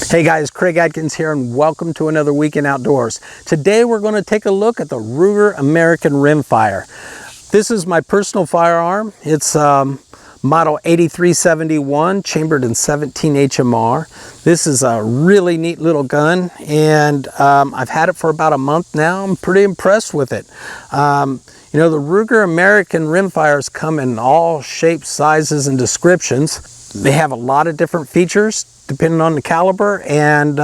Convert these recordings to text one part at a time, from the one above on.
Hey guys, Craig Adkins here and welcome to another Week in Outdoors. Today we're going to take a look at the Ruger American Rimfire. This is my personal firearm. It's model 8371, chambered in 17 HMR. This is a really neat little gun, and I've had it for about a month now. I'm pretty impressed with it. You know, the Ruger American Rimfires come in all shapes, sizes, and descriptions. They have a lot of different features depending on the caliber, and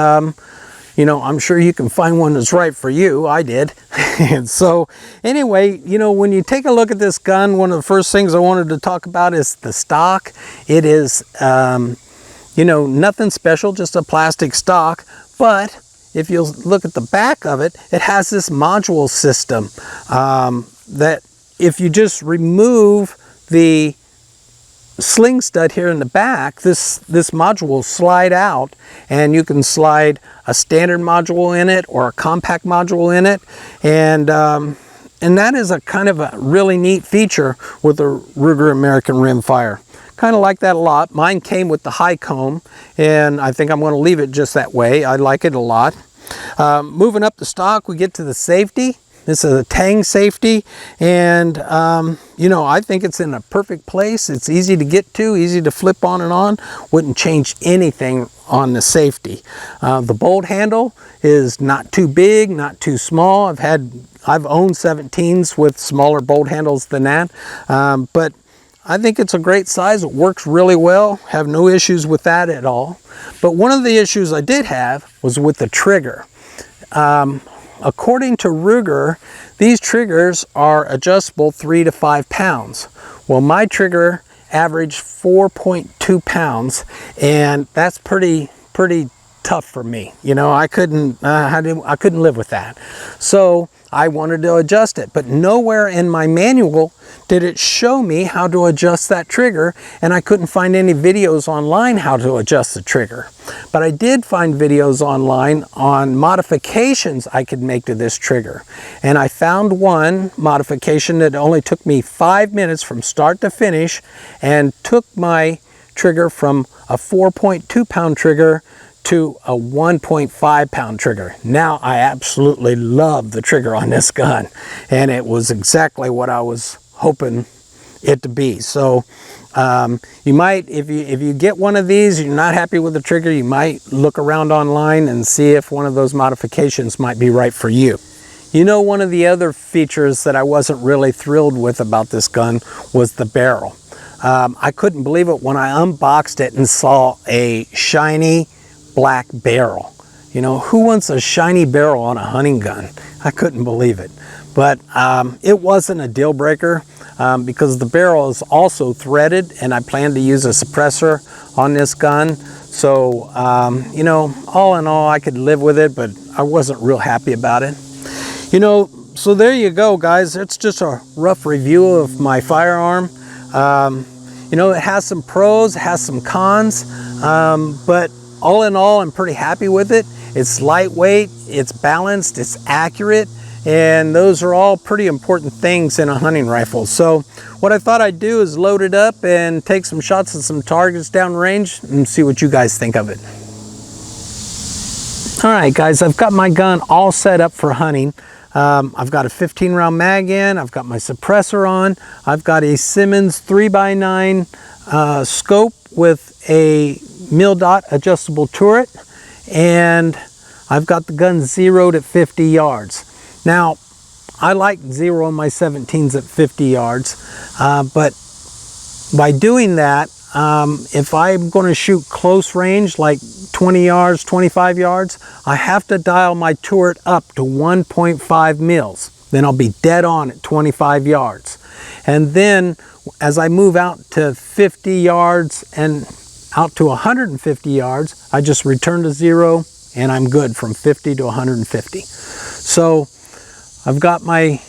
you know, I'm sure you can find one that's right for you. I did. And so anyway, you know, when you take a look at this gun, one of the first things I wanted to talk about is the stock. It is you know, nothing special, just a plastic stock, but if you'll look at the back of it, it has this module system that if you just remove the sling stud here in the back, this module will slide out, and you can slide a standard module in it or a compact module in it, and that is a kind of a really neat feature with the Ruger American Rimfire. Kind of like that a lot. Mine came with the high comb, and I think I'm going to leave it just that way. I like it a lot. Moving up the stock, we get to the safety. This is a Tang Saftey, and you know, I think it's in a perfect place. It's easy to get to, easy to flip on and on. Wouldn't change anything on the safety. The bolt handle is not too big, not too small. I've owned 17s with smaller bolt handles than that, but I think it's a great size. It works really well. Have no issues with that at all. But one of the issues I did have was with the trigger. According to Ruger, these triggers are adjustable 3 to 5 pounds. Well, my trigger averaged 4.2 pounds, and that's pretty tough for me. You know, I couldn't live with that. So I wanted to adjust it, but nowhere in my manual did it show me how to adjust that trigger, and I couldn't find any videos online how to adjust the trigger. But I did find videos online on modifications I could make to this trigger, and I found one modification that only took me 5 minutes from start to finish and took my trigger from a 4.2 pound trigger to a 1.5 pound trigger. Now I absolutely love the trigger on this gun, and it was exactly what I was hoping it to be. So you might, if you get one of these, you're not happy with the trigger, you might look around online and see if one of those modifications might be right for you. You know, one of the other features that I wasn't really thrilled with about this gun was the barrel. I couldn't believe it when I unboxed it and saw a shiny black barrel. You know, who wants a shiny barrel on a hunting gun? I couldn't believe it. But it wasn't a deal breaker because the barrel is also threaded, and I plan to use a suppressor on this gun. So, you know, all in all, I could live with it, but I wasn't real happy about it. You know, so there you go, guys. It's just a rough review of my firearm. You know, it has some pros, it has some cons, but all in all, I'm pretty happy with it. It's lightweight, it's balanced, it's accurate, and those are all pretty important things in a hunting rifle. So what I thought I'd do is load it up and take some shots at some targets downrange and see what you guys think of it. All right, guys, I've got my gun all set up for hunting. I've got a 15 round mag in, I've got my suppressor on, I've got a Simmons 3x9 scope with a mil-dot adjustable turret, and I've got the gun zeroed at 50 yards. Now, I like zeroing my 17s at 50 yards, but by doing that, if I'm going to shoot close range, like 20 yards, 25 yards, I have to dial my turret up to 1.5 mils. Then I'll be dead on at 25 yards. And then as I move out to 50 yards and out to 150 yards, I just return to zero, and I'm good from 50 to 150. So I've got my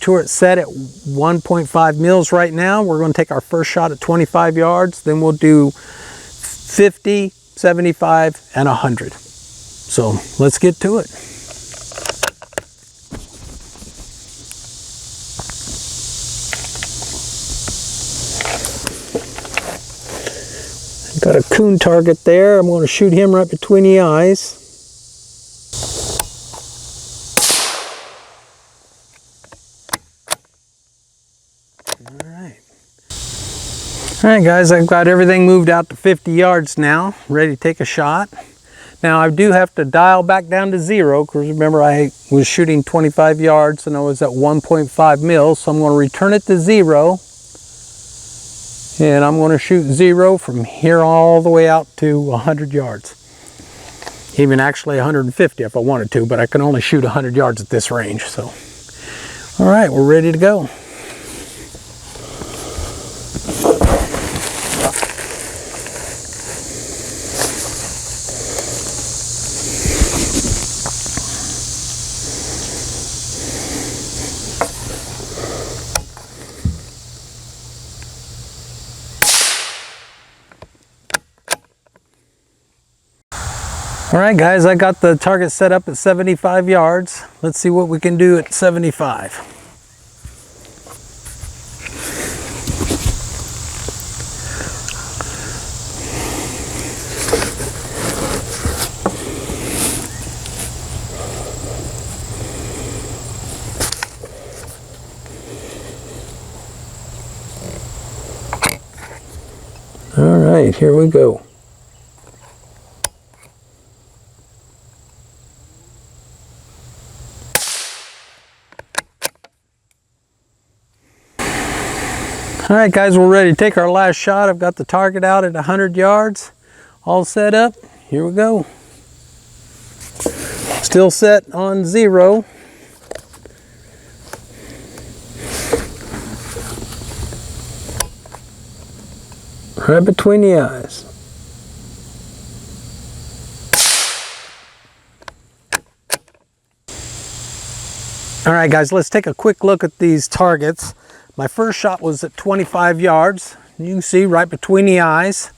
turret set at 1.5 mils right now. We're going to take our first shot at 25 yards, then we'll do 50, 75, and 100. So let's get to it. Got a coon target there. I'm going to shoot him right between the eyes. All right guys, I've got everything moved out to 50 yards now, ready to take a shot. Now I do have to dial back down to 0 because remember I was shooting 25 yards and I was at 1.5 mils, so I'm going to return it to 0. And I'm going to shoot 0 from here all the way out to 100 yards. Even actually 150 if I wanted to, but I can only shoot 100 yards at this range. So, all right, we're ready to go. All right guys, I got the target set up at 75 yards. Let's see what we can do at 75. All right, here we go. All right guys, we're ready to take our last shot. I've got the target out at 100 yards, all set up. Here we go. Still set on 0. Right between the eyes. All right guys, let's take a quick look at these targets. My first shot was at 25 yards. You can see right between the eyes.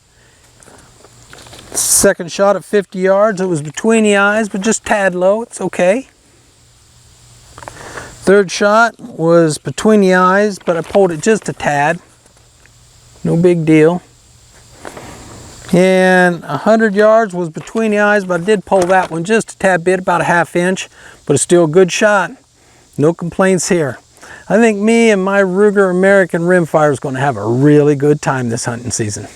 Second shot at 50 yards. It was between the eyes, but just tad low. It's okay. Third shot was between the eyes, but I pulled it just a tad. No big deal. And 100 yards was between the eyes, but I did pull that one just a tad bit, about a ½ inch, but it's still a good shot. No complaints here. I think me and my Ruger American Rimfire is going to have a really good time this hunting season.